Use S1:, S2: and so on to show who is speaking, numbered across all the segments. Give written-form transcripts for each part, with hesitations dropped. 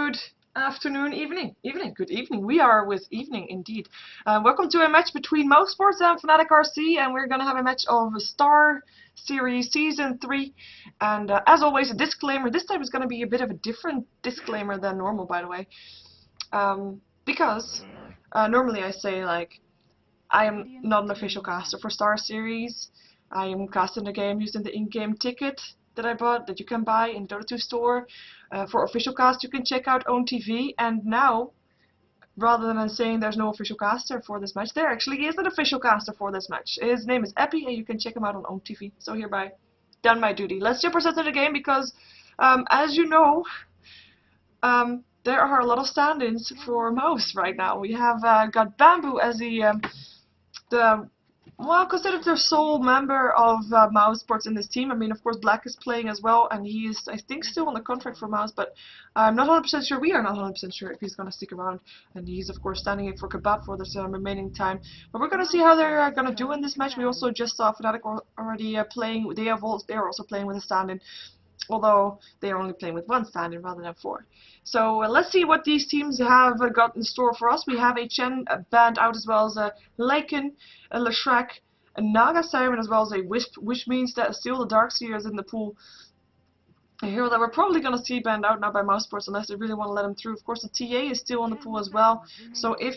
S1: Good afternoon, good evening. We are with evening indeed. Welcome to a match between Mouz and FnaticRC, and we're going to have a match of Star Series Season 3. And as always, a disclaimer. This time is going to be a bit of a different disclaimer than normal, by the way. Because normally I say, like, I am not an official caster for Star Series. I am casting the game using the in-game ticket that I bought, that you can buy in Dota 2 store. For official cast, you can check out Own TV. And now, rather than saying there's no official caster for this match, there actually is an official caster for this match. His name is Epi, and you can check him out on Own TV. So hereby, done my duty. Let's jump right into the game because, as you know, there are a lot of stand-ins for Mouz right now. We have got Bamboo as considered the sole member of Mouz in this team. I mean, of course, Black is playing as well, and he is, I think, still on the contract for Mouz, but I'm not 100% sure. We are not 100% sure if he's going to stick around, and he's, of course, standing in for Kebab for this remaining time. But we're going to see how they're going to do in this match. We also just saw Fnatic already playing. They're also playing with a stand-in, although they are only playing with one stand-in rather than 4. So let's see what these teams have got in store for us. We have a Chen band out, as well as a Lycan, a Leshrac, a Naga Siren, as well as a Wisp, which means that still the Darkseer is in the pool. A hero that we're probably going to see banned out now by Mouz unless they really want to let him through. Of course, the TA is still in the pool as well, so if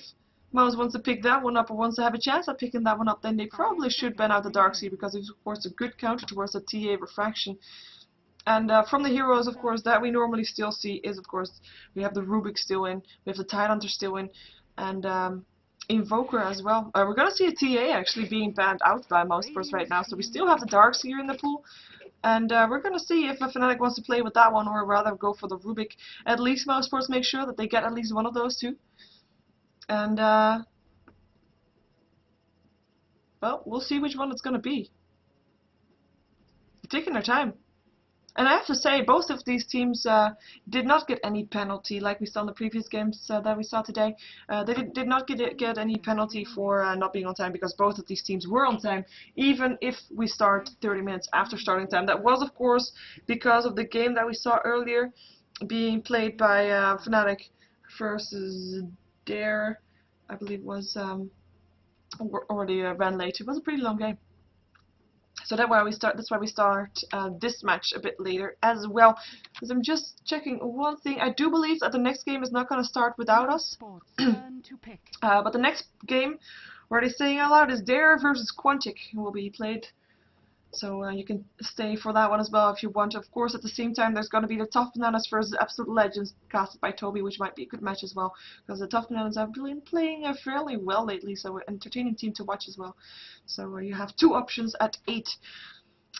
S1: Mouz wants to pick that one up or wants to have a chance at picking that one up, then they probably should ban out the Darkseer, because it's, of course, a good counter towards the TA refraction. And from the heroes, of course, that we normally still see is, of course, we have the Rubik still in, we have the Tidehunter still in, and Invoker as well. We're going to see a TA actually being banned out by Mouz right now, so we still have the Darkseer in the pool. And we're going to see if a Fnatic wants to play with that one or rather go for the Rubik. At least Mouz make sure that they get at least one of those two. And, well, we'll see which one it's going to be. They're taking their time. And I have to say, both of these teams did not get any penalty, like we saw in the previous games that we saw today. They did not get any penalty for not being on time, because both of these teams were on time, even if we start 30 minutes after starting time. That was, of course, because of the game that we saw earlier, being played by Fnatic versus Dare, I believe was, already ran late. It was a pretty long game. So that's why we start this match a bit later as well. Because I'm just checking one thing. I do believe that the next game is not going to start without us. But the next game, already saying out loud, is Dare versus Quantic, will be played. So you can stay for that one as well if you want. Of course, at the same time, there's going to be the Tough Bananas versus Absolute Legends, casted by Toby, which might be a good match as well, because the Tough Bananas have been playing fairly well lately, so an entertaining team to watch as well. So you have two options at 8.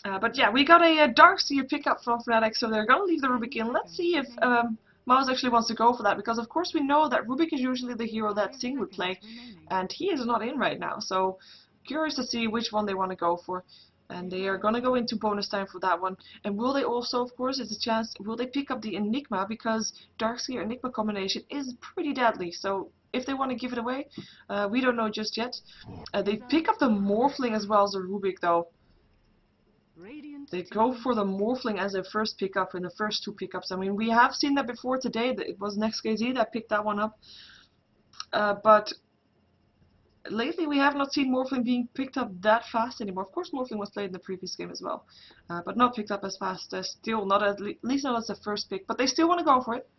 S1: But yeah, we got a Darkseer pickup from Fnatic, so they're going to leave the Rubik in. Let's see if Mouz actually wants to go for that, because of course we know that Rubik is usually the hero that Sing would play, and he is not in right now, so curious to see which one they want to go for. And they are going to go into bonus time for that one. And will they also, of course, it's a chance, will they pick up the Enigma? Because Darkseer Enigma combination is pretty deadly. So if they want to give it away, we don't know just yet. They pick up the Morphling as well as the Rubik, though. They go for the Morphling as their first pickup in the first 2 pickups. I mean, we have seen that before today. It was NextKZ that picked that one up. But lately, we have not seen Morphling being picked up that fast anymore. Of course, Morphling was played in the previous game as well, but not picked up as fast. Still not at least not as the first pick, but they still want to go for it,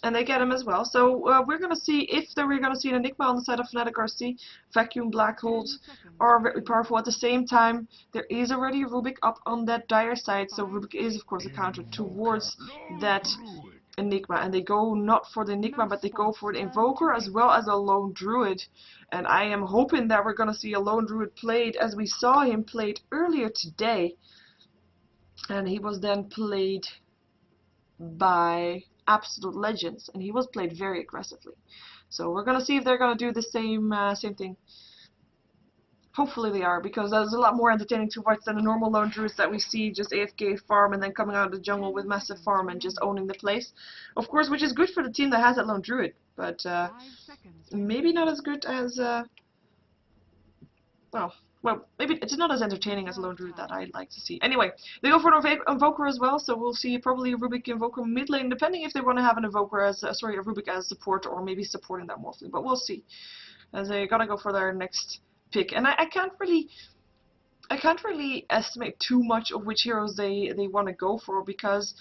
S1: and they get him as well. So we're going to see if we're going to see an Enigma on the side of FnaticRC. Vacuum Black Holes are very powerful. At the same time, there is already a Rubik up on that Dire side, so Rubik is, of course, a counter towards that Enigma, and they go not for the Enigma, but they go for the Invoker as well as a Lone Druid. And I am hoping that we're going to see a Lone Druid played as we saw him played earlier today, and he was then played by Absolute Legends, and he was played very aggressively. So we're going to see if they're going to do the same thing. Hopefully they are, because that's a lot more entertaining to watch than the normal Lone Druids that we see just AFK farm and then coming out of the jungle with massive farm and just owning the place. Of course, which is good for the team that has that Lone Druid, but maybe not as good as, well, well, maybe it's not as entertaining as Lone Druid that I'd like to see. Anyway, they go for an Invoker as well, so we'll see probably a Rubik Invoker mid lane, depending if they want to have an Invoker as, a Rubik as support, or maybe supporting that Morphling, but we'll see. As they gotta go for their next pick, and I can't really estimate too much of which heroes they want to go for, because,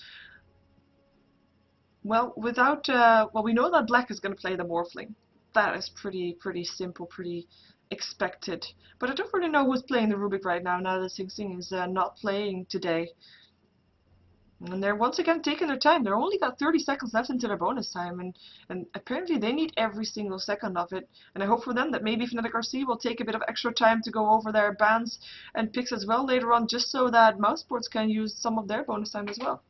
S1: well, without, well, we know that Black is gonna play the Morphling. That is pretty simple, pretty expected. But I don't really know who's playing the Rubik right now that Sing Sing is not playing today. And they're once again taking their time. They're only got 30 seconds left into their bonus time, and apparently they need every single second of it. And I hope for them that maybe FnaticRC will take a bit of extra time to go over their bans and picks as well later on, just so that Mouse Sports can use some of their bonus time as well.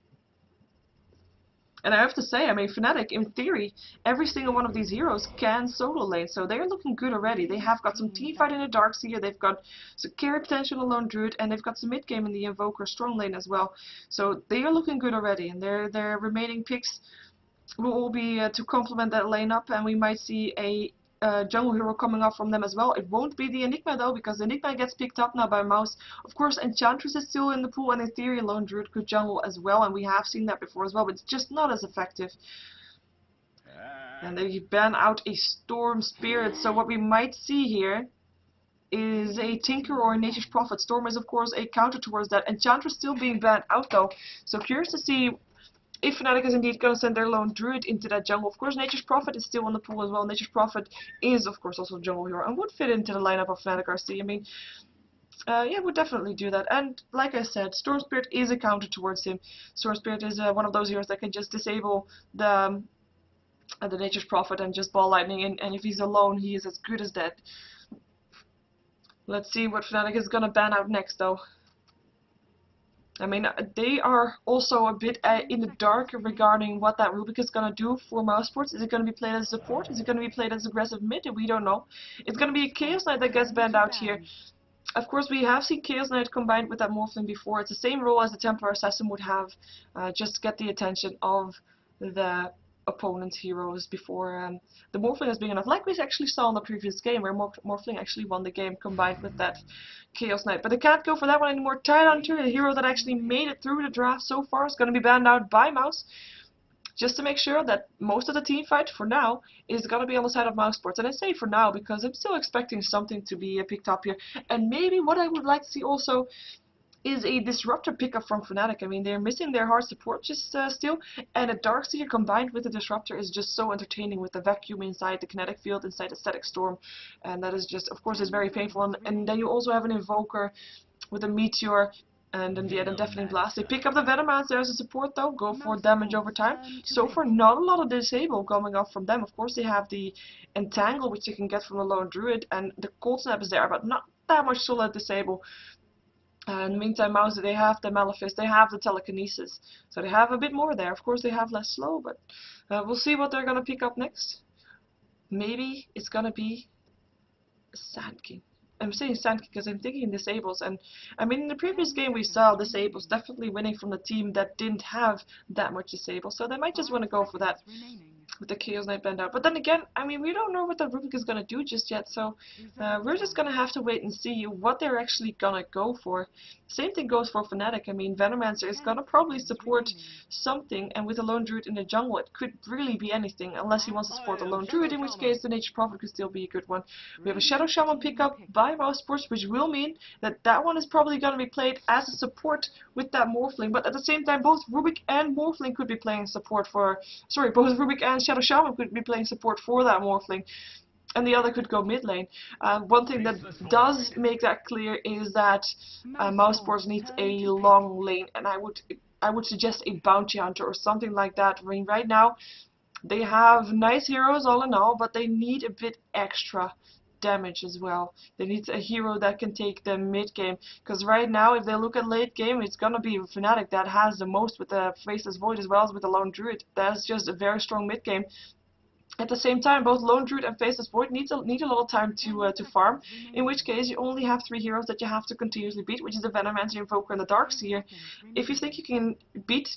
S1: And I have to say, I mean, Fnatic, in theory, every single one of these heroes can solo lane, so they're looking good already. They have got some teamfight in the Darkseer, they've got some carry potential alone Druid, and they've got some mid-game in the Invoker strong lane as well. So they are looking good already, and their remaining picks will all be to complement that lane up, and we might see a jungle hero coming up from them as well. It won't be the Enigma though, because the Enigma gets picked up now by Mouz. Of course, Enchantress is still in the pool, and in theory, Lone Druid could jungle as well, and we have seen that before as well, but it's just not as effective. And they ban out a Storm Spirit, so what we might see here is a Tinker or a Nature's Prophet. Storm is of course a counter towards that. Enchantress still being banned out though, so curious to see if Fnatic is indeed going to send their Lone Druid into that jungle. Of course, Nature's Prophet is still on the pool as well. Nature's Prophet is, of course, also a jungle hero and would fit into the lineup of FnaticRC. I mean, yeah, would definitely do that. And like I said, Storm Spirit is a counter towards him. Storm Spirit is one of those heroes that can just disable the Nature's Prophet and just ball lightning, and if he's alone, he is as good as dead. Let's see what Fnatic is going to ban out next, though. I mean, they are also a bit in the dark regarding what that Rubik is going to do for Mouse Sports. Is it going to be played as support? Is it going to be played as aggressive mid? We don't know. It's going to be a Chaos Knight that gets banned out here. Of course, we have seen Chaos Knight combined with that Morphling before. It's the same role as the Templar Assassin would have, just to get the attention of the opponent's heroes before the Morphling is being enough, like we actually saw in the previous game, where Morphling actually won the game combined with that Chaos Knight. But they can't go for that one anymore. Tidehunter, the hero that actually made it through the draft so far, is going to be banned out by Mouse, just to make sure that most of the team fight for now is going to be on the side of Mouse Sports. And I say for now because I'm still expecting something to be picked up here. And maybe what I would like to see also is a Disruptor pickup from Fnatic. I mean, they're missing their hard support just still, and a Darkseer combined with the Disruptor is just so entertaining, with the vacuum inside the kinetic field, inside the static storm, and that is just, of course, is very painful. And then you also have an Invoker with a Meteor, and then the Deafening Blast. They pick up the Venomancer as a support though, go for damage over time. So far, not a lot of disable coming up from them. Of course, they have the Entangle, which they can get from the Lone Druid, and the Cold Snap is there, but not that much solid disable. In the meantime, Mouse, they have the Malefice, they have the Telekinesis, so they have a bit more there. Of course, they have less slow, but we'll see what they're going to pick up next. Maybe it's going to be Sand King. I'm saying Sand King because I'm thinking Disables, and I mean, in the previous game we saw Disables definitely winning from the team that didn't have that much Disable, so they might just want to go for that with the Chaos Knight banned out. But then again, I mean, we don't know what the Rubik is going to do just yet, so we're just going to have to wait and see what they're actually going to go for. Same thing goes for Fnatic. I mean, Venomancer is going to probably support something, and with a Lone Druid in the jungle, it could really be anything, unless he wants to support a Lone Druid, in which case the Nature's Prophet could still be a good one. We have a Shadow Shaman pickup by Mouse Sports, which will mean that that one is probably going to be played as a support with that Morphling, but at the same time, both Rubik and Morphling could be playing support for, sorry, both Rubik and Shadow Shaman could be playing support for that Morphling, and the other could go mid lane. One thing that does make that clear is that Mouse Sports needs a long lane, and I would suggest a Bounty Hunter or something like that. I mean, right now they have nice heroes all in all, but they need a bit extra damage as well. They need a hero that can take them mid game, because right now if they look at late game, it's gonna be Fnatic that has the most with the Faceless Void as well as with the Lone Druid. That's just a very strong mid game. At the same time, both Lone Druid and Faceless Void need a lot of time to farm, in which case you only have 3 heroes that you have to continuously beat, which is the Venomancer, Invoker, and the Darkseer. If you think you can beat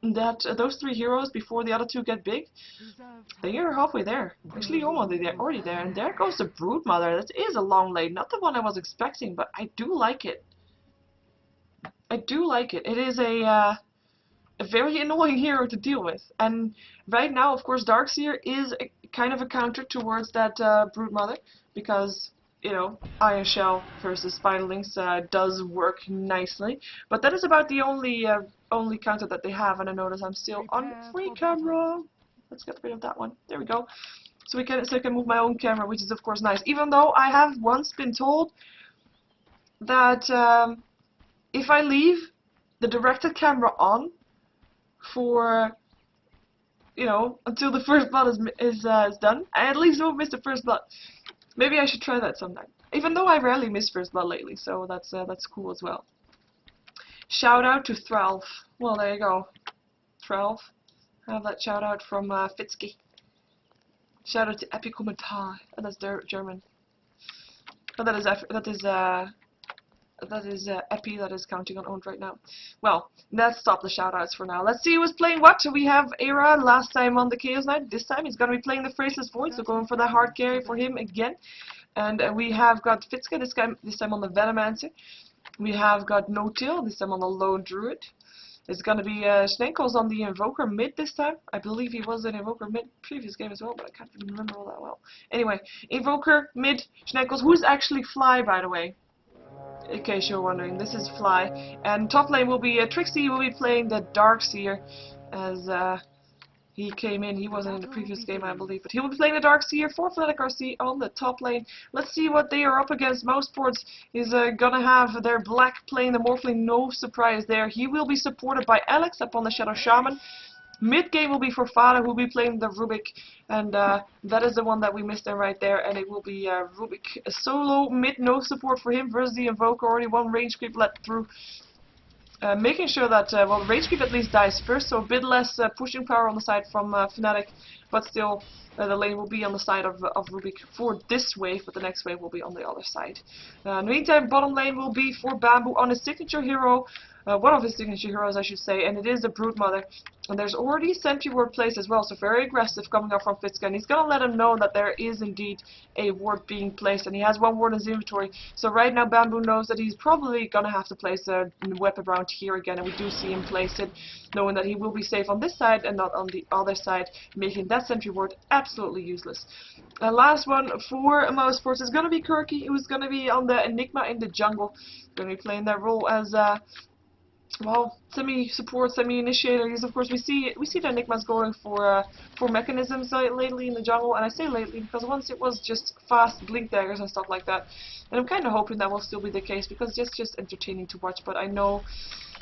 S1: that those 3 heroes before the other 2 get big. I think you're halfway there. Actually, almost there, already there. And there goes the Broodmother. That is a long lane. Not the one I was expecting, but I do like it. I do like it. It is a very annoying hero to deal with. And right now, of course, Darkseer is kind of a counter towards that Broodmother, because, you know, Iron Shell versus Spiderlings does work nicely. But that is about the only counter that they have, and I notice I'm still on free camera. Let's get rid of that one. There we go. So I can move my own camera, which is of course nice. Even though I have once been told that if I leave the directed camera on for, you know, until the first blood is done, I at least won't miss the first blood. Maybe I should try that sometime. Even though I rarely miss first blood lately, so that's cool as well. Shout out to Thralf. Well, there you go, Thralf. Have that shout out from Fitzky. Shout out to Epikommentar. Oh, that's German. But that is Epi that is counting on owned right now. Well, let's stop the shoutouts for now. Let's see who's playing what. We have Era last time on the Chaos Knight. This time he's gonna be playing the Phraseless Void, so going for the hard carry for him again. And we have got Fitzka this time on the Venomancer. We have got No Tail this time on the Lone Druid. It's gonna be Schnenkels on the Invoker mid this time. I believe he was an Invoker mid previous game as well, but I can't even remember all that well. Anyway, Invoker mid, Schnenkels, who's actually Fly, by the way. In case you're wondering, this is Fly. And top lane will be Trixie will be playing the Darkseer, as he came in. He wasn't in the previous game, I believe, but he will be playing the Darkseer for FnaticRC on the top lane. Let's see what they are up against. Mouz is gonna have their black playing the Morphling, no surprise there. He will be supported by Alex up on the Shadow Shaman. Mid game will be for Fada, who will be playing the Rubik, and that is the one that we missed there right there, and it will be Rubik solo mid, no support for him versus the Invoker. Already one range creep let through, making sure that well, range creep at least dies first, so a bit less pushing power on the side from Fnatic, but still the lane will be on the side of Rubik for this wave, but the next wave will be on the other side. In the meantime, bottom lane will be for Bamboo on his signature hero. One of his signature heroes, I should say, and it is the Broodmother. And there's already Sentry Ward placed as well, so very aggressive coming up from Fitzka. And he's going to let him know that there is indeed a ward being placed, and he has one ward in his inventory. So right now Bamboo knows that he's probably going to have to place a weapon around here again, and we do see him place it, knowing that he will be safe on this side and not on the other side, making that Sentry Ward absolutely useless. Last one for Mouz is going to be Kirky, who's going to be on the Enigma in the jungle. Going to be playing that role as well, semi-support, semi-initiator. Of course, we see the Enigmas going for mechanisms lately in the jungle, and I say lately because once it was just fast blink daggers and stuff like that, and I'm kind of hoping that will still be the case because it's just entertaining to watch. But I know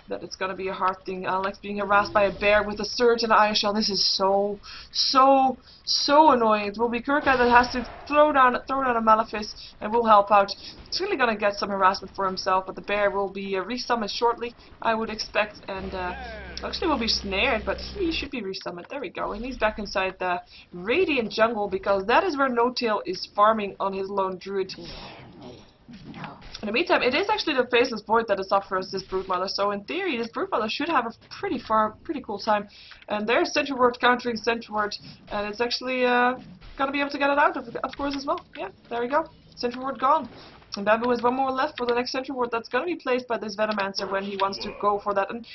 S1: that it's gonna be a hard thing. Alex being harassed by a bear with a surge and an iron shell. This is so annoying. It will be Kirka that has to throw down a Malefice and will help out. It's really gonna get some harassment for himself, but the bear will be resummoned shortly, I would expect, and actually will be snared, but he should be resummoned. There we go, and he's back inside the Radiant Jungle because that is where No Tail is farming on his Lone Druid. In the meantime, it is actually the Faceless Void that is up for this Broodmother, so in theory this Broodmother should have a pretty cool time. And there's Sentry Ward countering Sentry Ward, and it's actually gonna be able to get it out of course as well. Yeah, there we go. Sentry Ward gone. And Bamboo has one more left for the next Sentry Ward that's gonna be placed by this Venomancer when he wants to go for that. And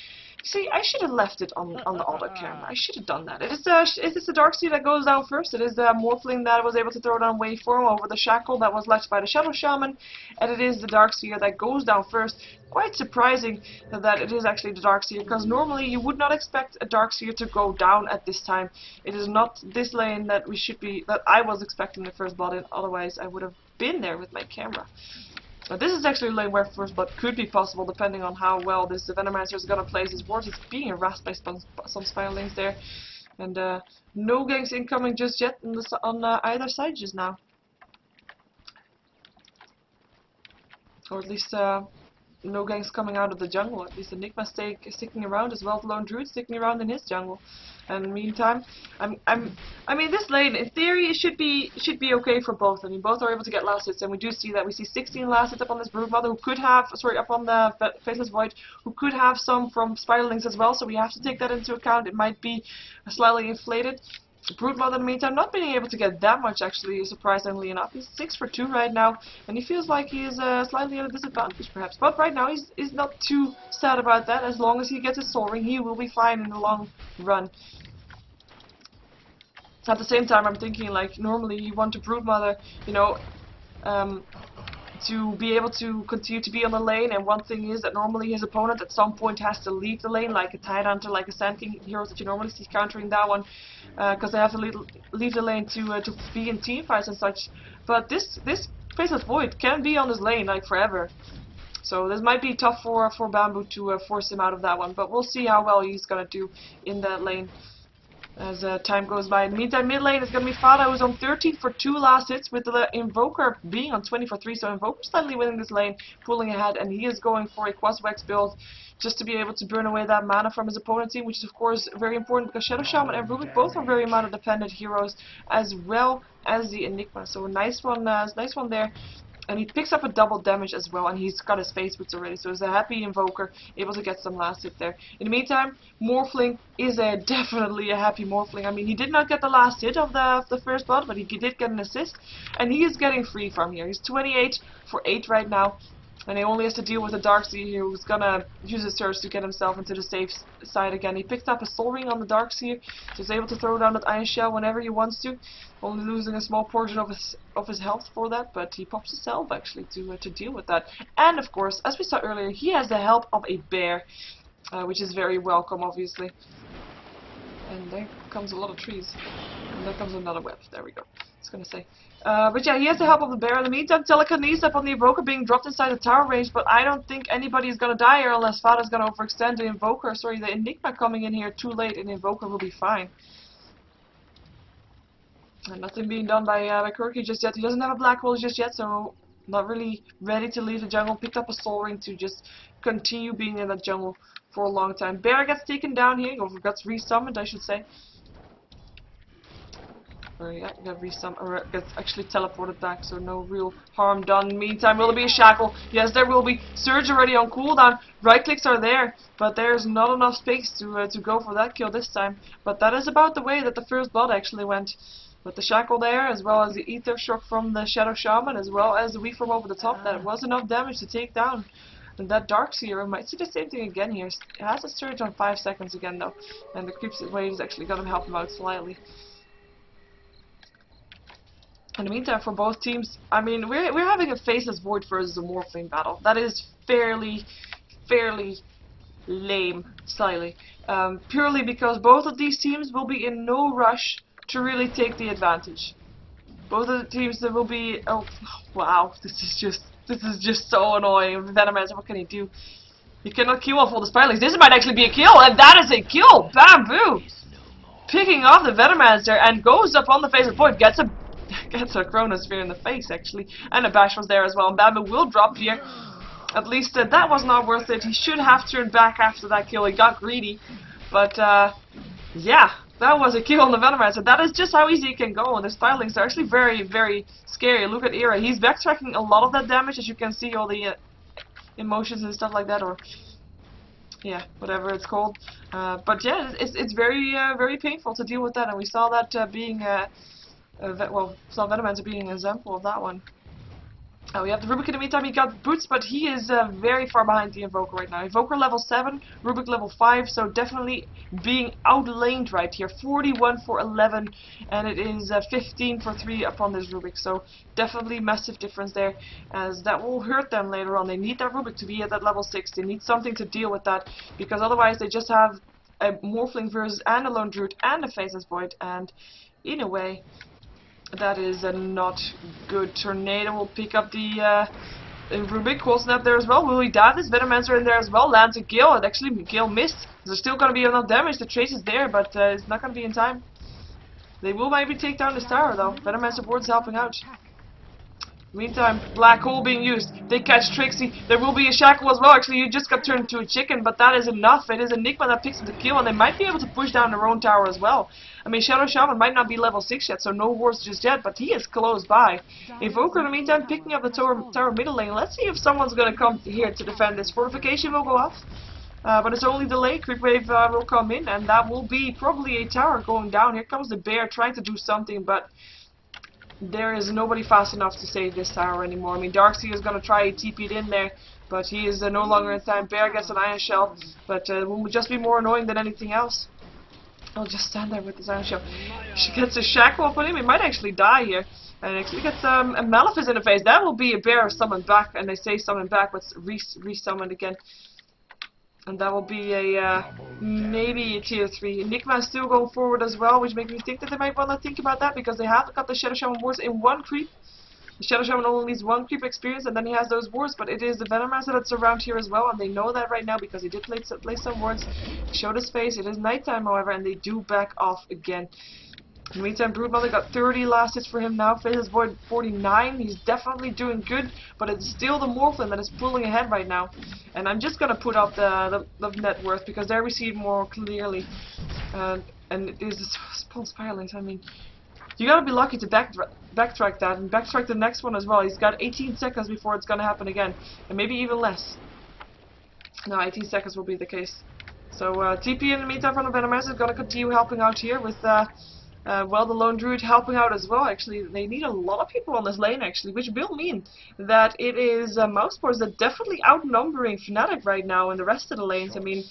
S1: see, I should have left it on the auto camera. I should have done that. It is the Darkseer that goes down first. It is the Morphling that was able to throw down Waveform over the Shackle that was left by the Shadow Shaman, and it is the Darkseer that goes down first. Quite surprising that it is actually the Darkseer, because normally you would not expect a Darkseer to go down at this time. It is not this lane that I was expecting the first blood in. Otherwise, I would have been there with my camera. But this is actually a lane where first blood could be possible, depending on how well this Venomancer is going to place his wards. It's being harassed by some Spiderlings there, and no ganks incoming just yet on either side just now, or at least no ganks coming out of the jungle. At least Enigma sticking around as well. The Lone Druid sticking around in his jungle. And in the meantime, I mean, this lane in theory it should be okay for both. I mean, both are able to get last hits, and we do see that. We see 16 last hits up on this Broodmother, who could have, sorry, up on the Faceless Void, who could have some from Spiderlings as well. So we have to take that into account. It might be slightly inflated. Broodmother, in the meantime, not being able to get that much, actually, surprisingly enough. He's 6 for 2 right now, and he feels like he is slightly at a disadvantage, perhaps. But right now, he's not too sad about that. As long as he gets his Soul Ring, he will be fine in the long run. At the same time, I'm thinking, like, normally you want a Broodmother, you know, to be able to continue to be on the lane, and one thing is that normally his opponent at some point has to leave the lane, like a Tidehunter, like a Sand King heroes that you normally see countering that one, because they have to leave the lane to be in team fights and such. But this Faceless Void can be on his lane like forever, so this might be tough for Bamboo to force him out of that one. But we'll see how well he's gonna do in that lane as time goes by. In the meantime, mid lane is going to be Fada, who's on 13 for 2 last hits, with the Invoker being on 20 for 3, so Invoker slightly winning this lane, pulling ahead, and he is going for a Quaswex build just to be able to burn away that mana from his opponent team, which is of course very important because Shadow Shaman and Rubik both are very mana dependent heroes, as well as the Enigma, so a nice one there. And he picks up a double damage as well, and he's got his face boots already, so he's a happy Invoker, able to get some last hit there. In the meantime, Morphling is definitely a happy Morphling. I mean, he did not get the last hit of the first blood, but he did get an assist, and he is getting free farm here. He's 28 for 8 right now, and he only has to deal with a Darkseer here who's gonna use his Surge to get himself into the safe side again. He picked up a Soul Ring on the Darkseer, so he's able to throw down that Iron Shell whenever he wants to, only losing a small portion of his health for that, but he pops himself actually to deal with that. And of course, as we saw earlier, he has the help of a bear, which is very welcome, obviously. And there comes a lot of trees, and there comes another web. There we go. I was gonna say. But yeah, he has the help of the bear. In the meantime, Telekinesis up on the Invoker being dropped inside the tower range, but I don't think anybody is gonna die here unless Fada's gonna overextend the Invoker. Sorry, the Enigma coming in here too late, and the Invoker will be fine. And nothing being done by Kirky just yet. He doesn't have a black hole just yet, so not really ready to leave the jungle. Picked up a Soul Ring to just continue being in that jungle for a long time. Bear gets taken down here, or gets resummoned, I should say. Or yeah, gets actually teleported back, so no real harm done. Meantime, will there be a shackle? Yes, there will be. Surge already on cooldown. Right clicks are there, but there's not enough space to go for that kill this time. But that is about the way that the first blood actually went. With the shackle there, as well as the ether shock from the Shadow Shaman, as well as the weave from over the top, that was enough damage to take down. And that Darkseer might see the same thing again here. It has a surge on 5 seconds again though, and the creeps wave is actually gonna help him out slightly. In the meantime, for both teams, I mean, we're having a Faceless Void versus a Morphling battle. That is fairly lame, slightly. Purely because both of these teams will be in no rush to really take the advantage. Both of the teams that will be, oh wow, this is just so annoying. Venomancer, what can he do? He cannot kill off all the Spiderlings. This might actually be a kill, and that is a kill! Bamboo! Picking off the Venomancer and goes up on the Faceless Void, gets a Chronosphere in the face actually, and a Bash was there as well, and Bamboo will drop here. At least that was not worth it. He should have turned back after that kill. He got greedy, but yeah. That was a kill on the Venomancer. That is just how easy it can go, and the Spiderlings are actually very scary. Look at Era. He's backtracking a lot of that damage, as you can see, all the emotions and stuff like that, or yeah, whatever it's called. But yeah, it's very painful to deal with that, and we saw that being saw Venomancer being an example of that one. We have the Rubik in the meantime. He got boots, but he is very far behind the Invoker right now. Invoker level 7, Rubik level 5, so definitely being outlaned right here. 41 for 11, and it is 15 for 3 upon this Rubik, so definitely massive difference there, as that will hurt them later on. They need that Rubik to be at that level 6. They need something to deal with that, because otherwise they just have a Morphling versus and a Lone Druid and a Faceless Void, and in a way, that is not good. Tornado will pick up the Rubik. Cold Snap there as well. Will he die? This Venomancer in there as well. Lands a Gale. And actually, Gale missed. There's still going to be enough damage. The trace is there, but it's not going to be in time. They will maybe take down this tower, though. Venomancer board is helping out. Meantime, Black Hole being used. They catch Trixie. There will be a Shackle as well. Actually, you just got turned into a chicken, but that is enough. It is Enigma that picks up the kill, and they might be able to push down their own tower as well. I mean, Shadow Shaman might not be level 6 yet, so no wards just yet, but he is close by. Invoker, in the meantime, picking up the tower middle lane. Let's see if someone's going to come here to defend this. Fortification will go off. But it's only delayed. Creep Wave will come in, and that will be probably a tower going down. Here comes the bear trying to do something, but there is nobody fast enough to save this tower anymore. I mean, Darkseer is going to try TP'd in there, but he is no longer in time. Bear gets an Iron Shell, but it will just be more annoying than anything else. I'll just stand there with his Iron Shell. She gets a Shackle up on him. He might actually die here. And actually gets a Malefice in the face. That will be a bear summoned back, and they say summoned back, but re-summoned again. And that will be a, maybe a tier 3. Enigma is still going forward as well, which makes me think that they might want to think about that, because they have got the Shadow Shaman wards in 1 creep. The Shadow Shaman only needs 1 creep experience, and then he has those wards, but it is the Venomancer that's around here as well, and they know that right now, because he did play some wards, showed his face. It is nighttime, however, and they do back off again. In the meantime, Broodmother got 30 last hits for him now. Faceless Void 49. He's definitely doing good, but it's still the Morphlin that is pulling ahead right now. And I'm just gonna put up the net worth because they receive more clearly. And it is the Spawn Spiralings. I mean, you gotta be lucky to backtrack that and backtrack the next one as well. He's got 18 seconds before it's gonna happen again, and maybe even less. No, 18 seconds will be the case. So TP in the meantime from the Venomancer is gonna continue helping out here with. Well, the Lone Druid helping out as well. Actually, they need a lot of people on this lane, actually, which will mean that it is Mouzepors that definitely outnumbering Fnatic right now in the rest of the lanes. I mean,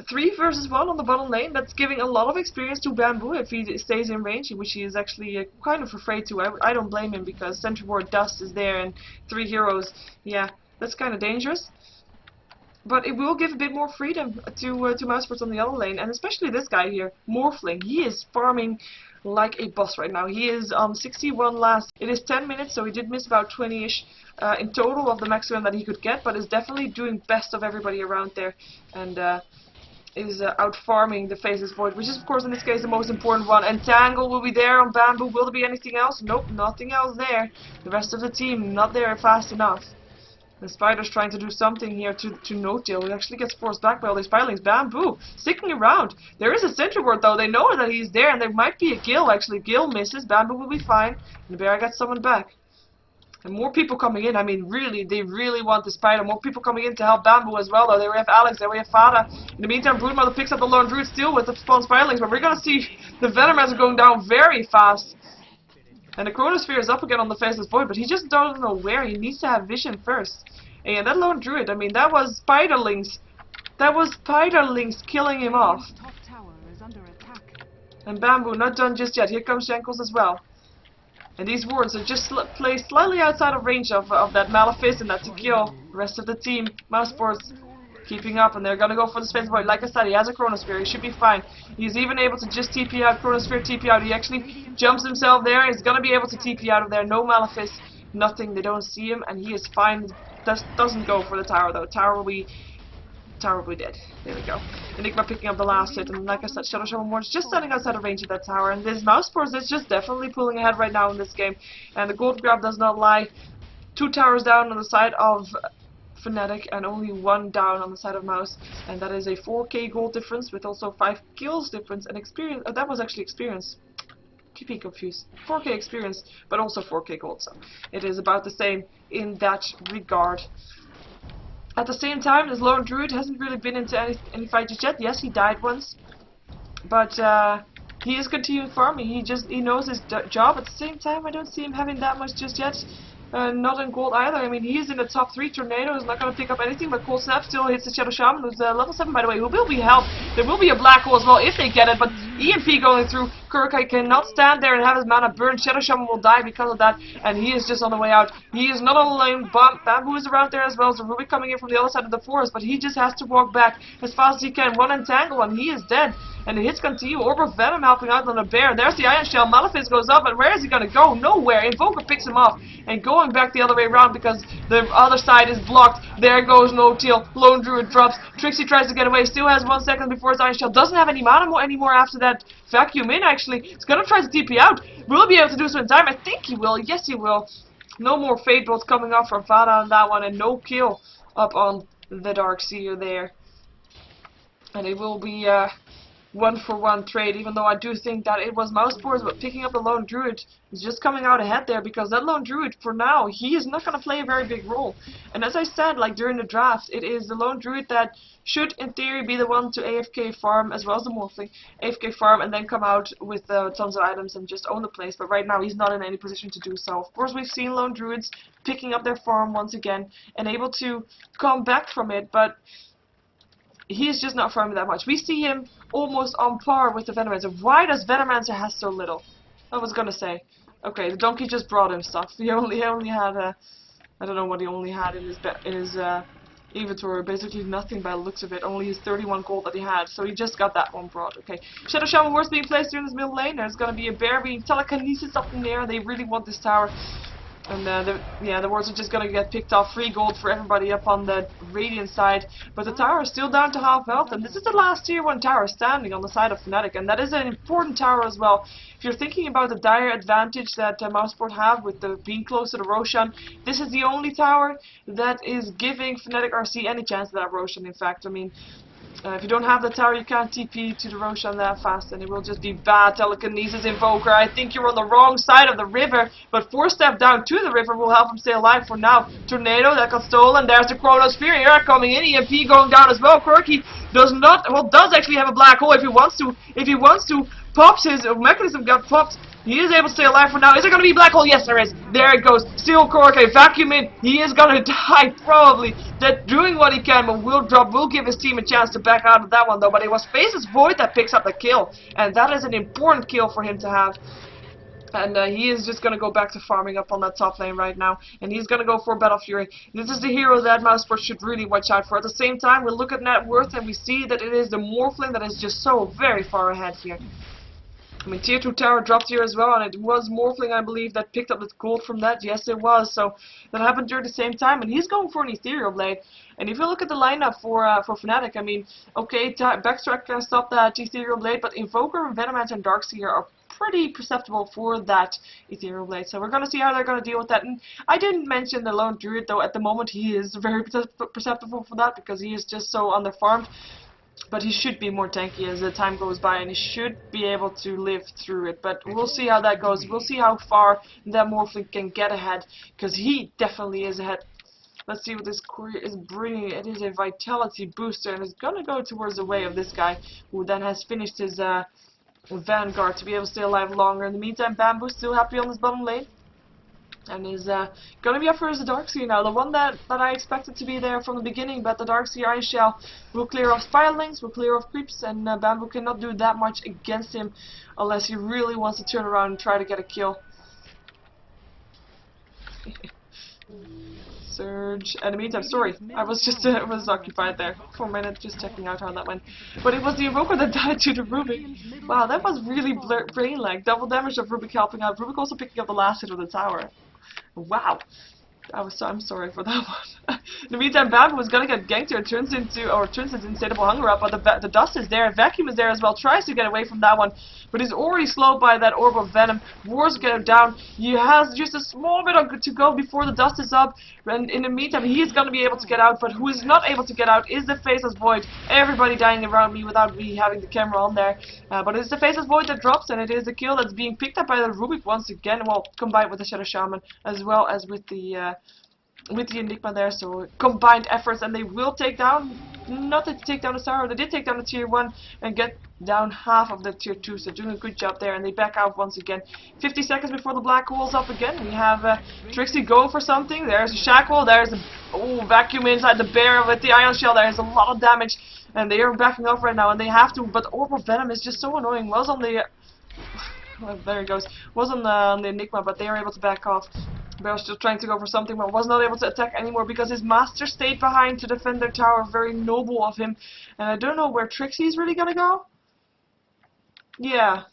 S1: 3 versus 1 on the bottom lane, that's giving a lot of experience to Bamboo if he stays in range, which he is actually kind of afraid to. I don't blame him, because Sentry Ward Dust is there and 3 heroes. Yeah, that's kind of dangerous. But it will give a bit more freedom to Mouzepors on the other lane, and especially this guy here, Morphling. He is farming like a boss right now. He is on 61 last. It is 10 minutes, so he did miss about 20-ish in total of the maximum that he could get, but is definitely doing best of everybody around there, and is out farming the Faceless Void, which is of course in this case the most important one. Entangle will be there on Bamboo. Will there be anything else? Nope, nothing else there. The rest of the team not there fast enough. The Spider's trying to do something here to no-deal. He actually gets forced back by all these Firelings. Bamboo sticking around. There is a Sentry Ward though. They know that he's there, and there might be a Gil actually. Gil misses. Bamboo will be fine. And the Bear gets summoned back. And more people coming in. I mean, really, they really want the Spider. More people coming in to help Bamboo as well though. There we have Alex, there we have Fada. In the meantime, Broodmother picks up the Lone Druid still with the Spawn Firelings, but we're gonna see the Venomancer going down very fast. And the Chronosphere is up again on the Faceless Void, but he just doesn't know where. He needs to have vision first. And that Lone Druid, I mean, that was Spiderlings. That was Spiderlings killing him off. And Bamboo not done just yet. Here comes Shankles as well. And these wards are just placed slightly outside of range of that Malefice and that to kill. The rest of the team, Mouzepors, keeping up, and they're gonna go for the Space Void. Like I said, he has a Chronosphere. He should be fine. He's even able to just TP out, Chronosphere TP out. He actually jumps himself there. He's gonna be able to TP out of there. No Malefice, nothing. They don't see him, and he is fine. Doesn't go for the tower though. Tower will be dead. There we go. Enigma picking up the last hit, and like I said, Shadow Shaman Ward's just standing outside of range of that tower, and this Mouzepors is just definitely pulling ahead right now in this game. And the gold grab does not lie. 2 towers down on the side of Fnatic, and only 1 down on the side of Mouz, and that is a 4k gold difference with also 5 kills difference and experience. That was actually experience. Keep being confused. 4k experience, but also 4k gold, so it is about the same in that regard. At the same time, this Lone Druid hasn't really been into any fight just yet. Yes, he died once, but he is continuing farming. He knows his job. At the same time, I don't see him having that much just yet. Not in gold either. I mean, he's in the top 3. Tornado is not going to pick up anything, but Cold Snap still hits the Shadow Shaman, who's level 7 by the way, who will be helped. There will be a Black Hole as well if they get it, but EMP going through. Kurkai cannot stand there and have his mana burn. Shadow Shaman will die because of that, and he is just on the way out. He is not alone. Bamboo is around there as well, so Ruby coming in from the other side of the forest, but he just has to walk back as fast as he can. One Entangle, and he is dead. And the hits continue. Orb of Venom helping out on the Bear. There's the Iron Shell. Malefice goes up, and where is he going to go? Nowhere. Invoker picks him off, and going back the other way around because the other side is blocked. There goes No-Teal. Lone Druid drops. Trixie tries to get away. Still has 1 second before his Iron Shell. Doesn't have any mana anymore after that vacuum in, actually. He's going to try to TP out. Will he be able to do so in time? I think he will. Yes, he will. No more Fate Bolt coming up from Vada on that one, and no kill up on the Darkseer there. And it will be 1-for-1 trade, even though I do think that it was Mouzsports, but picking up the Lone Druid is just coming out ahead there, because that Lone Druid, for now, he is not going to play a very big role. And as I said, like during the draft, it is the Lone Druid that should, in theory, be the one to AFK farm, as well as the Morphling, AFK farm, and then come out with tons of items and just own the place. But right now, he's not in any position to do so. Of course, we've seen Lone Druids picking up their farm once again, and able to come back from it, but he's just not farming that much. We see him almost on par with the Venomancer. Why does Venomancer have so little? I was gonna say. Okay, the donkey just brought him stuff. He only had I don't know what he only had in his inventory. Basically nothing by the looks of it. Only his 31 gold that he had. So he just got that one brought. Okay. Shadow Shaman Wars being placed here in this middle lane. There's gonna be a bear being telekinesis up in there. They really want this tower. And the wards are just gonna get picked off. Free gold for everybody up on the Radiant side. But the tower is still down to half health, and this is the last tier 1 tower standing on the side of Fnatic, and that is an important tower as well. If you're thinking about the dire advantage that Mouzsport have with being close to the Roshan, this is the only tower that is giving FnaticRC any chance of that Roshan. In fact, I mean, if you don't have the tower, you can't TP to the Roshan that fast, and it will just be bad telekinesis invoker. I think you're on the wrong side of the river, but 4-step down to the river will help him stay alive for now. Tornado that got stolen. There's the Chronosphere here coming in. EMP going down as well. Quirky does actually have a black hole if he wants to. If he wants to, pops his mechanism got popped. He is able to stay alive for now. Is there going to be a black hole? Yes, there is. There it goes. Still Corke. Vacuum in. He is going to die, probably. That doing what he can, but will give his team a chance to back out of that one, though. But it was Faceless Void that picks up the kill. And that is an important kill for him to have. And he is just going to go back to farming up on that top lane right now. And he's going to go for Battle Fury. This is the hero that Mouzsport should really watch out for. At the same time, we look at net worth and we see that it is the Morphling that is just so very far ahead here. I mean, tier 2 tower dropped here as well, and it was Morphling, I believe, that picked up the gold from that. Yes, it was. So that happened during the same time, and he's going for an Ethereal Blade. And if you look at the lineup for Fnatic, I mean, okay, Backtrack can stop that Ethereal Blade, but Invoker, Venomancer, and Darkseer are pretty perceptible for that Ethereal Blade. So we're going to see how they're going to deal with that. And I didn't mention the Lone Druid, though. At the moment, he is very perceptible for that, because he is just so underfarmed. But he should be more tanky as the time goes by, and he should be able to live through it. But we'll see how that goes. We'll see how far that Morphling can get ahead, because he definitely is ahead. Let's see what this courier is bringing. It is a vitality booster, and it's going to go towards the way of this guy, who then has finished his Vanguard to be able to stay alive longer. In the meantime, Bamboo's still happy on this bottom lane. And is going to be up for his Darkseer now. The one that I expected to be there from the beginning, but the Darkseer Ice Shell will clear off Spiralings, will clear off creeps, and Bamboo cannot do that much against him unless he really wants to turn around and try to get a kill. Surge. In the meantime, sorry, I was just was occupied there for a minute, just checking out how that went. But it was the Invoker that died to the Rubik. Wow, that was really brain-like. Double damage of Rubik helping out. Rubik also picking up the last hit of the tower. Wow. I'm sorry for that one. In the meantime, Bamboo was gonna get ganked here and turns his Insatiable Hunger up, but the dust is there, Vacuum is there as well, tries to get away from that one, but he's already slowed by that Orb of Venom. Wars get him down. He has just a small bit to go before the dust is up, and in the meantime, he is gonna be able to get out, but who is not able to get out is the Faceless Void. Everybody dying around me without me having the camera on there, but it's the Faceless Void that drops, and it is the kill that's being picked up by the Rubik once again, well, combined with the Shadow Shaman, as well as with the Enigma there, so combined efforts, and they will take down, not to take down the tower, they did take down the tier 1 and get down half of the tier 2, so doing a good job there, and they back out once again. 50 seconds before the black hole's up again. We have Trixie going for something. There's a Shackle, there's a vacuum inside the bear with the Ion Shell. There's a lot of damage, and they are backing off right now, and they have to, but Orb of Venom is just so annoying. Was on the well, there it goes. Was on the Enigma, but they are able to back off. Bear still trying to go for something, but was not able to attack anymore because his master stayed behind to defend their tower. Very noble of him. And I don't know where Trixie's really gonna go. Yeah.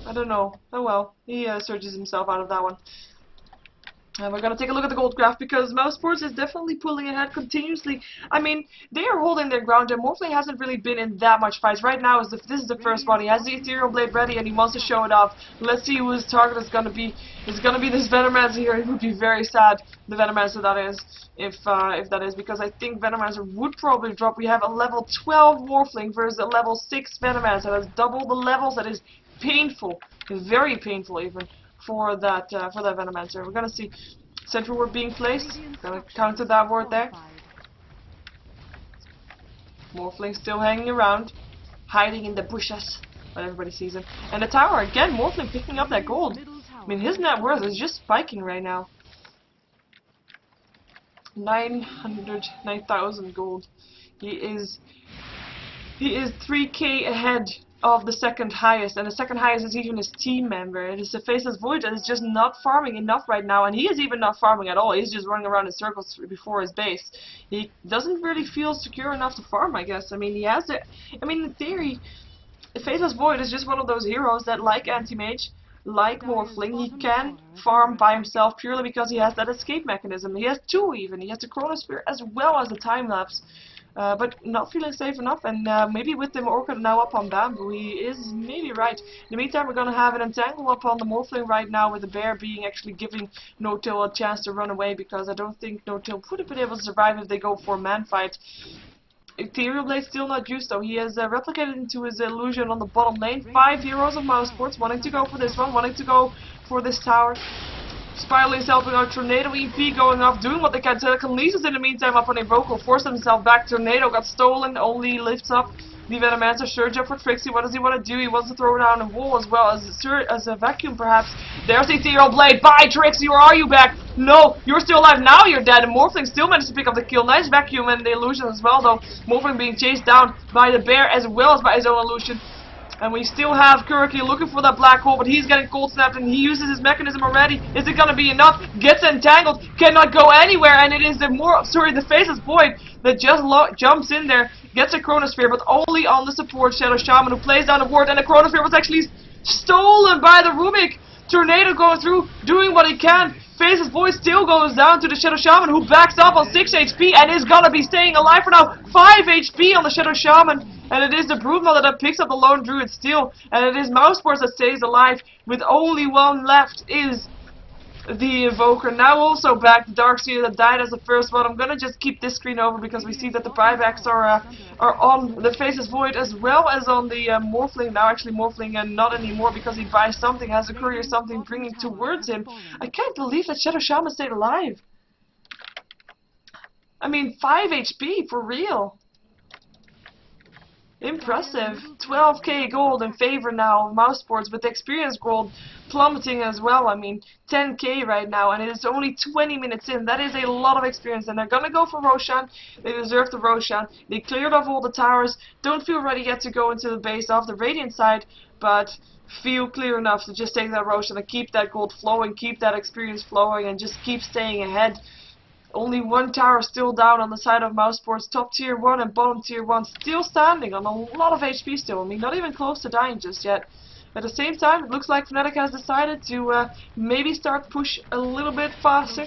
S1: I don't know. Oh well. He surges himself out of that one. And we're going to take a look at the gold graph because Mouse is definitely pulling ahead continuously. I mean, they are holding their ground and Morphling hasn't really been in that much fights. Right now, this is the first one. He has the Ethereal Blade ready and he wants to show it off. Let's see who his target is going to be. It's going to be this Venomancer here. It would be very sad, the Venomancer that is, if that is, because I think Venomancer would probably drop. We have a level 12 Morphling versus a level 6 Venomancer. That's double the levels. That is painful. It's very painful even. For that Venomancer. We're gonna see Central Ward being placed. Gonna counter that ward there. Morphling still hanging around, hiding in the bushes, but everybody sees him. And the tower again. Morphling picking up that gold. I mean, his net worth is just spiking right now. 9,000 gold. He is 3k ahead of the second highest, and the second highest is even his team member. It is the Faceless Void that is just not farming enough right now, and he is even not farming at all. He's just running around in circles before his base. He doesn't really feel secure enough to farm, I guess. I mean, he has it. I mean, in theory, the Faceless Void is just one of those heroes that, like Anti-Mage, like Morphling, he can farm by himself purely because he has that escape mechanism. He has two even. He has the Chronosphere as well as the time-lapse. But not feeling safe enough, and maybe with the Orchid now up on Bamboo, he is maybe right. In the meantime, we're going to have an Entangle up on the Morphling right now, with the Bear being actually giving No-Till a chance to run away, because I don't think No-Till would have been able to survive if they go for a man fight. Ethereal Blade still not used though. He has replicated into his illusion on the bottom lane. 5 heroes of Mouse wanting to go for this one, wanting to go for this tower. Spiral is helping out. Tornado EP going off, doing what they can. Telekinesis in the meantime up on Invoker, forced himself back. Tornado got stolen, only lifts up the Venomancer. Surge up for Trixie. What does he want to do? He wants to throw down a wall as well as a vacuum perhaps. There's the Ethereal Blade. Bye Trixie, or are you back? No, you're still alive. Now you're dead. And Morphling still managed to pick up the kill. Nice vacuum and the illusion as well though. Morphling being chased down by the Bear as well as by his own illusion. And we still have Kuriki looking for that black hole, but he's getting cold snapped and he uses his mechanism already. Is it gonna be enough? Gets entangled, cannot go anywhere, and it is the Faceless Void that just jumps in there, gets a Chronosphere, but only on the support Shadow Shaman, who plays down a ward, and the Chronosphere was actually stolen by the Rubik. Tornado going through, doing what he can. Faceless Void still goes down to the Shadow Shaman, who backs up on 6 HP and is gonna be staying alive for now. 5 HP on the Shadow Shaman. And it is the Broodmother that picks up the Lone Druid still. And it is Mousesports that stays alive. With only one left is the Invoker. Now also back, the Darkseer that died as the first one. I'm gonna just keep this screen over because we see that the buybacks are on the Faceless Void as well as on the Morphling. Now actually Morphling and not anymore because he buys something, has a courier something bringing towards him. I can't believe that Shadow Shaman stayed alive. I mean, 5 HP for real. Impressive. 12k gold in favor now of Mousesports, with the experience gold plummeting as well. I mean, 10k right now, and it is only 20 minutes in. That is a lot of experience, and they're gonna go for Roshan. They deserve the Roshan. They cleared off all the towers. Don't feel ready yet to go into the base off the Radiant side, but feel clear enough to just take that Roshan and keep that gold flowing, keep that experience flowing, and just keep staying ahead. Only one tower still down on the side of Mousesports. Top tier 1 and bottom tier 1 still standing on a lot of HP still. I mean, not even close to dying just yet. At the same time, it looks like Fnatic has decided to maybe start push a little bit faster.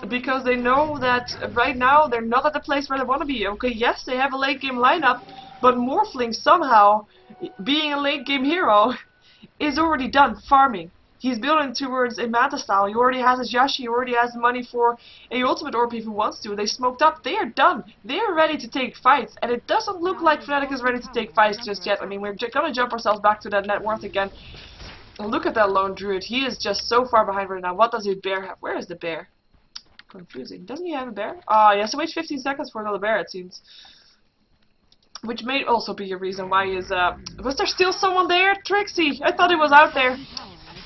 S1: Because they know that right now they're not at the place where they want to be. Okay, yes, they have a late game lineup, but Morphling somehow, being a late game hero, is already done farming. He's building towards a meta style. He already has his Yashi. He already has money for a ultimate orb if he wants to. They smoked up. They are done. They are ready to take fights. And it doesn't look like Fnatic is ready to take fights just yet. I mean, we're going to jump ourselves back to that net worth again. And look at that Lone Druid. He is just so far behind right now. What does his bear have? Where is the bear? Confusing. Doesn't he have a bear? He has to wait 15 seconds for another bear, it seems. Which may also be a reason why he is... Was there still someone there? Trixie! I thought he was out there.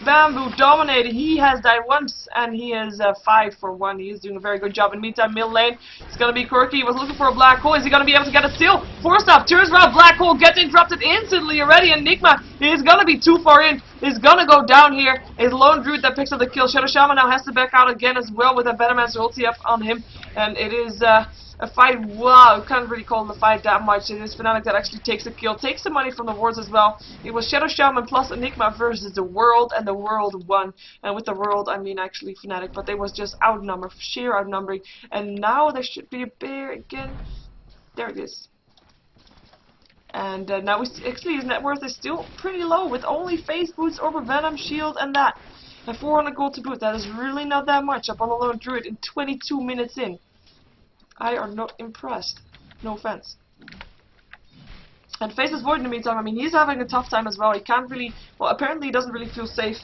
S1: Bamboo dominated. He has died once, and he is 5 for 1. He is doing a very good job. In the meantime, mid lane, it's going to be Quirky. He was looking for a black hole. Is he going to be able to get it still? Forced up, turns around, black hole gets interrupted instantly already. Enigma is going to be too far in. He's going to go down here. It's Lone Druid that picks up the kill. Shadow Shaman now has to back out again as well with a Venomancer ulti up on him. And it is a a fight. Wow, can't really call it a fight that much. It is Fnatic that actually takes the kill, takes the money from the wards as well. It was Shadow Shaman plus Enigma versus the World, and the World won. And with the World, I mean actually Fnatic, but they was just outnumbered, sheer outnumbering. And now there should be a bear again. There it is. And now actually his net worth is still pretty low, with only Phase Boots, Orb of Venom, Shield, and that. And 400 gold to boot. That is really not that much up on a lone druid in 22 minutes in. I am not impressed. No offense. And Faceless Void in the meantime, I mean, he's having a tough time as well. He can't really, well, apparently he doesn't really feel safe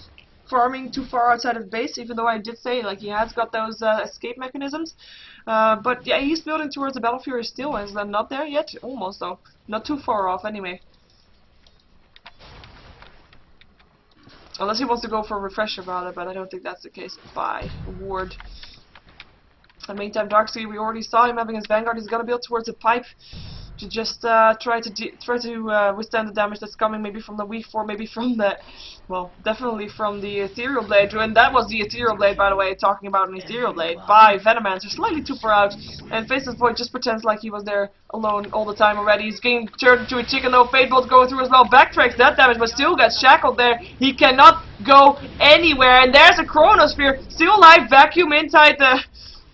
S1: farming too far outside of base, even though I did say, like, he has got those escape mechanisms. But yeah, he's building towards the Battle Fury still. Is that not there yet? Almost, though. Not too far off, anyway. Unless he wants to go for a refresher rather, but I don't think that's the case. By ward. In the meantime, Darkseer, we already saw him having his Vanguard. He's gonna build towards a pipe to just try to withstand the damage that's coming, maybe from the weak form, maybe from the, well, definitely from the Ethereal Blade. And that was the Ethereal Blade, by the way, talking about an Ethereal Blade by Venomancer, slightly too far out. And Faceless Void just pretends like he was there alone all the time already. He's getting turned into a chicken though. Fatebolt going through as well, backtracks that damage, but still gets shackled there. He cannot go anywhere. And there's a Chronosphere, still alive, vacuum inside the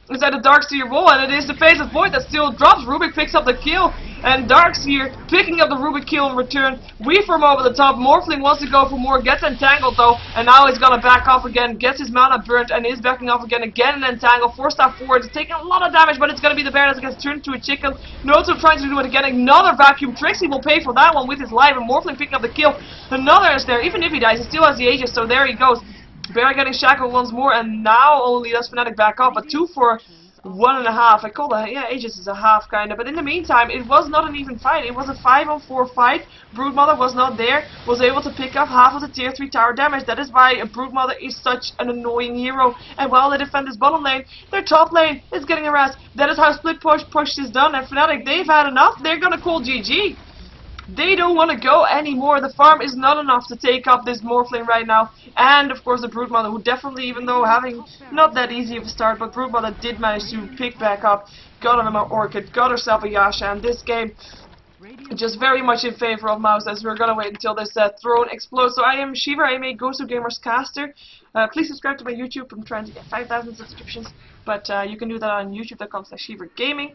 S1: Darkseer wall, and it is the Faceless Void that still drops. Rubik picks up the kill, and Darkseer picking up the Rubik kill in return. We from over the top. Morphling wants to go for more, gets entangled though, and now he's gonna back off again, gets his mana burnt, and is backing off again and entangled. 4-star forward, taking a lot of damage, but it's gonna be the bear that gets turned into a chicken. Noto trying to do it again, another vacuum. Trixie will pay for that one with his life, and Morphling picking up the kill. Another is there, even if he dies, he still has the Aegis, so there he goes. Bear getting shackled once more, and now only does Fnatic back up, but 2 for 1.5. I call that, yeah, Aegis is a half, kinda. But in the meantime, it was not an even fight. It was a 5-on-4 fight. Broodmother was not there, was able to pick up half of the tier 3 tower damage. That is why Broodmother is such an annoying hero. And while they defend this bottom lane, their top lane is getting harassed. That is how split push is done. And Fnatic, they've had enough. They're gonna call GG. They don't want to go anymore. The farm is not enough to take up this Morphling right now. And of course the Broodmother, who definitely, even though having not that easy of a start, but Broodmother did manage to pick back up, got him an Orchid, got herself a Yasha, and this game just very much in favor of Mouz, as we're gonna wait until this throne explodes. So I am Sheever, I am a Go-To Gamers caster. Please subscribe to my YouTube. I'm trying to get 5,000 subscriptions, but you can do that on youtube.com/SheeverGaming.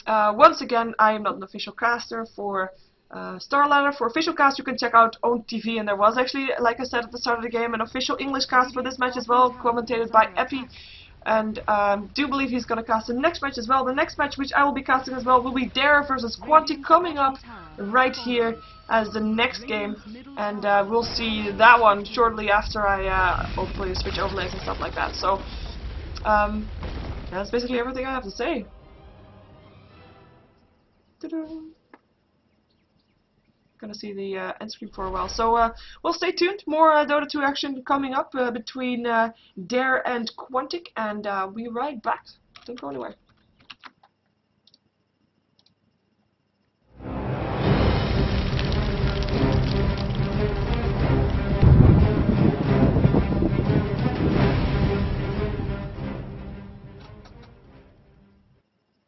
S1: Once again, I am not an official caster for StarLadder. For official cast, you can check out Own TV, and there was actually, like I said at the start of the game, an official English cast for this match as well, commentated by Epi. And do believe he's going to cast the next match as well. The next match, which I will be casting as well, will be Dare versus Quantic, coming up right here as the next game. And we'll see that one shortly after I hopefully switch overlays and stuff like that. So that's basically everything I have to say. Gonna see the end screen for a while, so we'll stay tuned. More Dota 2 action coming up between Dare and Quantic, and we'll be right back. Don't go anywhere.